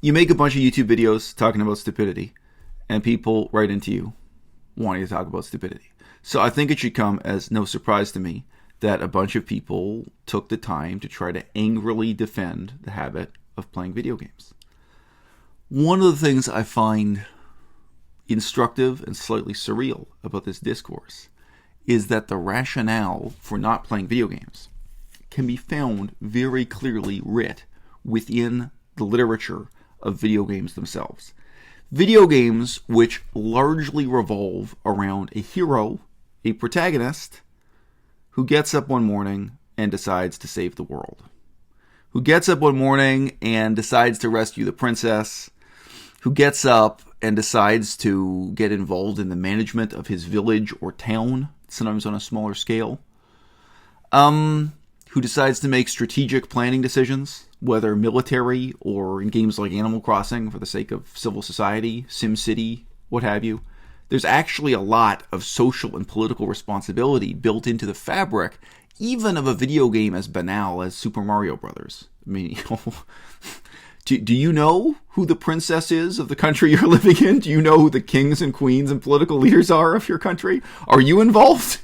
You make a bunch of YouTube videos talking about stupidity, and people write into you wanting to talk about stupidity. So I think it should come as no surprise to me that a bunch of people took the time to try to angrily defend the habit of playing video games. One of the things I find instructive and slightly surreal about this discourse is that the rationale for not playing video games can be found very clearly writ within the literature of video games themselves. Video games which largely revolve around a hero, a protagonist, who gets up one morning and decides to save the world. Who gets up one morning and decides to rescue the princess. Who gets up and decides to get involved in the management of his village or town, sometimes on a smaller scale. Who decides to make strategic planning decisions, whether military or in games like Animal Crossing for the sake of civil society, SimCity, what have you. There's actually a lot of social and political responsibility built into the fabric, even of a video game as banal as Super Mario Brothers. I mean, do you know who the princess is of the country you're living in? Do you know who the kings and queens and political leaders are of your country? Are you involved?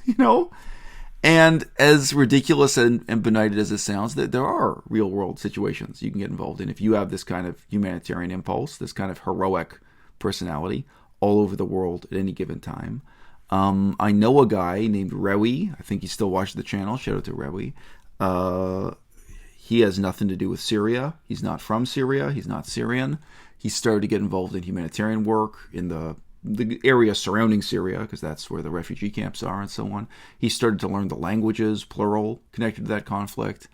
And as ridiculous and benighted as it sounds, that there are real world situations you can get involved in if you have this kind of humanitarian impulse, this kind of heroic personality all over the world at any given time. I know a guy named Rewi. I think he still watches the channel. Shout out to Rewi. He has nothing to do with Syria. He's not from Syria. He's not Syrian. He started to get involved in humanitarian work in the area surrounding Syria, because that's where the refugee camps are and so on. He started to learn the languages, plural, connected to that conflict.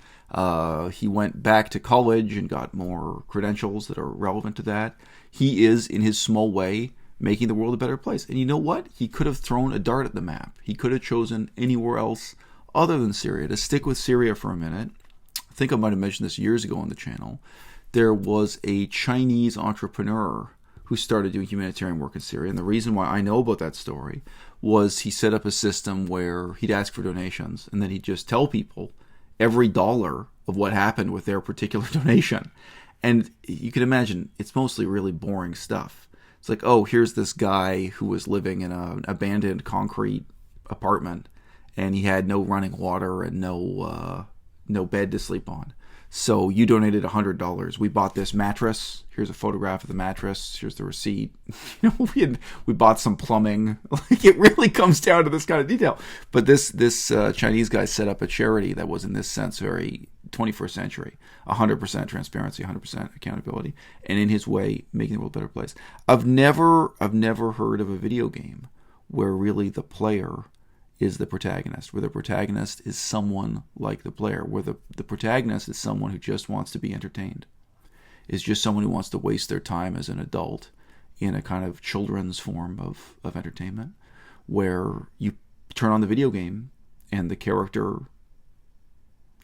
He went back to college and got more credentials that are relevant to that. He is, in his small way, making the world a better place. And you know what? He could have thrown a dart at the map. He could have chosen anywhere else other than Syria. To stick with Syria for a minute, I think I might have mentioned this years ago on the channel, there was a Chinese entrepreneur who started doing humanitarian work in Syria. And the reason why I know about that story was he set up a system where he'd ask for donations, and then he'd just tell people every dollar of what happened with their particular donation. And you can imagine, it's mostly really boring stuff. It's like, oh, here's this guy who was living in an abandoned concrete apartment, and he had no running water and no bed to sleep on. So you donated $100. We bought this mattress. Here's a photograph of the mattress. Here's the receipt. We bought some plumbing. Like, it really comes down to this kind of detail. But this Chinese guy set up a charity that was, in this sense, very 21st century. 100% transparency, 100% accountability, and in his way, making the world a better place. I've never heard of a video game where really the player is the protagonist, where the protagonist is someone like the player, where the protagonist is someone who just wants to be entertained, is just someone who wants to waste their time as an adult in a kind of children's form of entertainment, where you turn on the video game and the character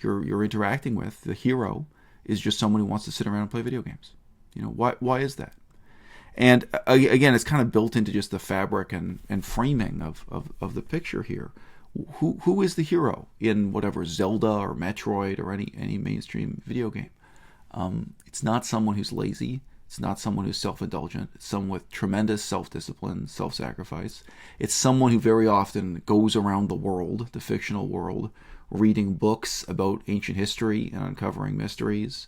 you're interacting with, the hero, is just someone who wants to sit around and play video games. Why is that? And again, it's kind of built into just the fabric and framing of the picture here. Who is the hero in whatever Zelda or Metroid or any mainstream video game? It's not someone who's lazy. It's not someone who's self-indulgent. It's someone with tremendous self-discipline, self-sacrifice. It's someone who very often goes around the world, the fictional world, reading books about ancient history and uncovering mysteries,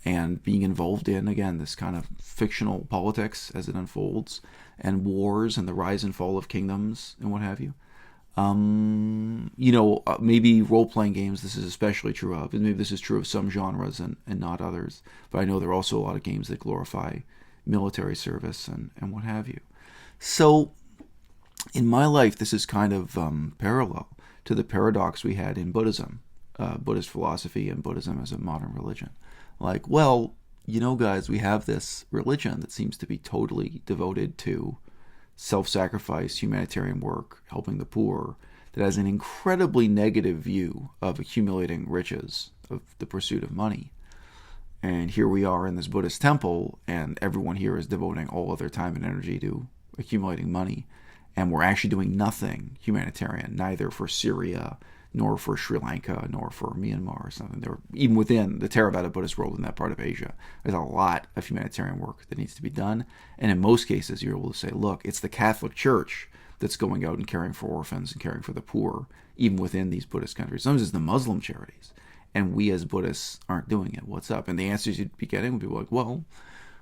and being involved in, again, this kind of fictional politics as it unfolds, and wars and the rise and fall of kingdoms and what have you. Maybe role-playing games this is especially true of, and maybe this is true of some genres and not others, but I know there are also a lot of games that glorify military service and what have you. So, in my life, this is kind of parallel to the paradox we had in Buddhism, Buddhist philosophy and Buddhism as a modern religion. Like, well, guys, we have this religion that seems to be totally devoted to self-sacrifice, humanitarian work, helping the poor, that has an incredibly negative view of accumulating riches, of the pursuit of money. And here we are in this Buddhist temple, and everyone here is devoting all of their time and energy to accumulating money. And we're actually doing nothing humanitarian, neither for Syria, nor for Sri Lanka, nor for Myanmar or something. They're even within the Theravada Buddhist world in that part of Asia. There's a lot of humanitarian work that needs to be done. And in most cases, you're able to say, look, it's the Catholic Church that's going out and caring for orphans and caring for the poor, even within these Buddhist countries. Sometimes it's the Muslim charities. And we as Buddhists aren't doing it. What's up? And the answers you'd be getting would be like, well,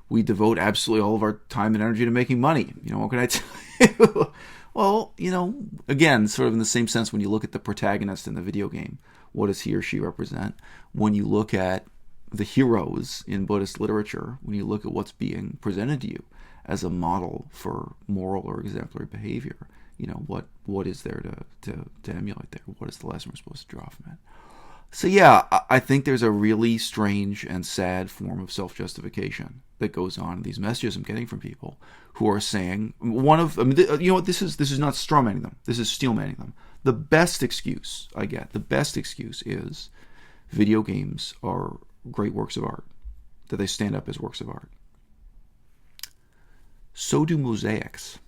we devote absolutely all of our time and energy to making money. What can I tell you? Well, again, sort of in the same sense, when you look at the protagonist in the video game, what does he or she represent? When you look at the heroes in Buddhist literature, when you look at what's being presented to you as a model for moral or exemplary behavior, what is there to emulate there? What is the lesson we're supposed to draw from it? So yeah, I think there's a really strange and sad form of self-justification that goes on in these messages I'm getting from people who are saying this is not strawmanning them. This is steelmanning them. The best excuse I get, is video games are great works of art, that they stand up as works of art. So do mosaics.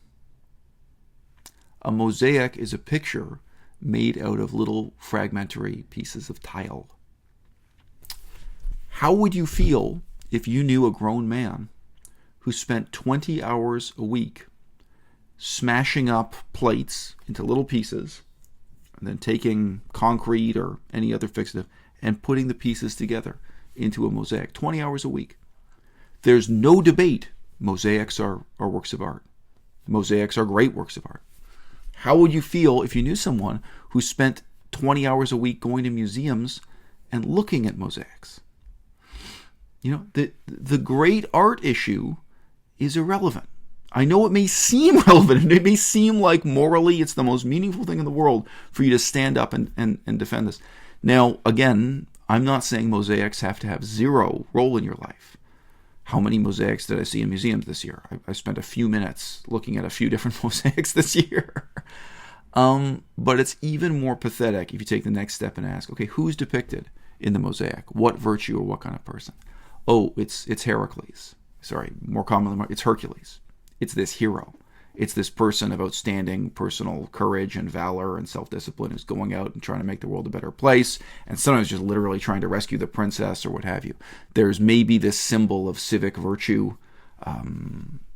A mosaic is a picture made out of little fragmentary pieces of tile. How would you feel if you knew a grown man who spent 20 hours a week smashing up plates into little pieces and then taking concrete or any other fixative and putting the pieces together into a mosaic? 20 hours a week. There's no debate. Mosaics are works of art. Mosaics are great works of art. How would you feel if you knew someone who spent 20 hours a week going to museums and looking at mosaics? The great art issue is irrelevant. I know it may seem relevant, and it may seem like morally it's the most meaningful thing in the world for you to stand up and defend this. Now, again, I'm not saying mosaics have to have zero role in your life. How many mosaics did I see in museums this year? I spent a few minutes looking at a few different mosaics this year. But it's even more pathetic if you take the next step and ask, okay, who's depicted in the mosaic? What virtue or what kind of person? Oh, it's Heracles. Sorry, more commonly, it's Hercules. It's this hero. It's this person of outstanding personal courage and valor and self-discipline who's going out and trying to make the world a better place, and sometimes just literally trying to rescue the princess or what have you. There's maybe this symbol of civic virtue,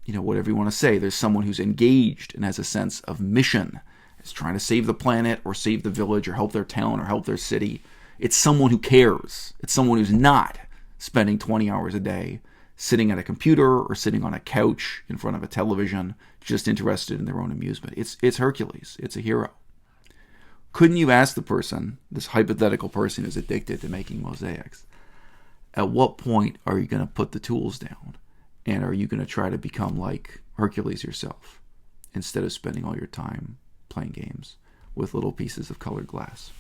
whatever you want to say. There's someone who's engaged and has a sense of mission. Is trying to save the planet or save the village or help their town or help their city. It's someone who cares. It's someone who's not spending 20 hours a day sitting at a computer or sitting on a couch in front of a television, just interested in their own amusement. It's Hercules. It's a hero. Couldn't you ask the person, this hypothetical person who's addicted to making mosaics, at what point are you going to put the tools down? And are you going to try to become like Hercules yourself instead of spending all your time playing games with little pieces of colored glass?